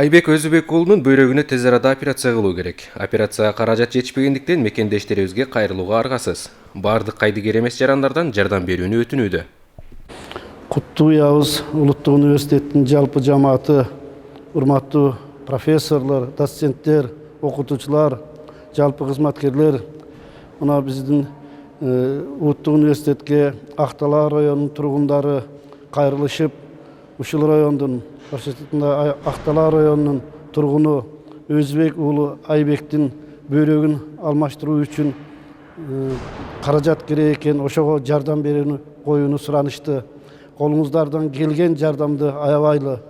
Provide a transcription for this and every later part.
Айбек Өзүбек уулунун бөйрөгүнө тез арада операция кылуу керек. Операцияга каражат жетишпегендиктен мекендештерибизге кайрылууга аргасыз. Бардык кайдыгер эмес жарандардан жардам берүүнү өтүнүүдө. Куттуябыз Улуттук университеттин жалпы жамааты, урматтуу профессорлор, доценттер, окутуучулар, жалпы кызматкерлер. Мына биздин Улуттук университетке Актала районунун тургундары кайрылышып, ушул райондун Актала районунун тургуну Өзүбек уулу Айбектин бөйрөгүн алмаштыруу үчүн каражат керек экен, ошого жардам берүүнү коюуну суранышты. Колуңуздардан келген жардамды аябайлы.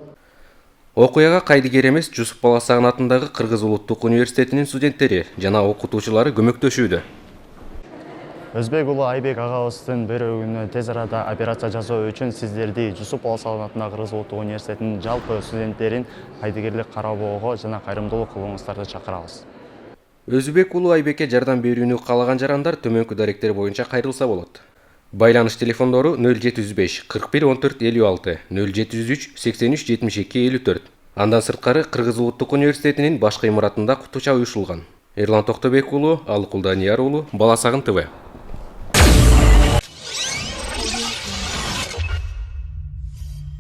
Окуяга кайдыгер эмес Жусуп Баласагын атындагы Кыргыз Улуттук университетинин студенттери жана окутуучулары көмөктөшүүдө. Өзбек уулу Айбек агабыздын бөйрөгүнө тез арада операция жасоо үчүн сиздерди Жусуп Баласагын атындагы Кыргыз Улуттук университетинин жалпы студенттерин кайдыгерлик карабоого жана кайрымдуулук кылууңуздарды чакырабыз. Өзүбек уулу Айбекке жардам берүүнү каалаган жарандар төмөнкү даректер боюнча кайрылса болот. Байланыш телефондору 0705 41 14 56, 0703 83 72 54. Андан сырткары Кыргыз Улуттук университетинин башкы имаратында кутуча уюшулган. Эрлан Токтобек уулу, Алыкул Данияр уулу, Баласагын ТВ.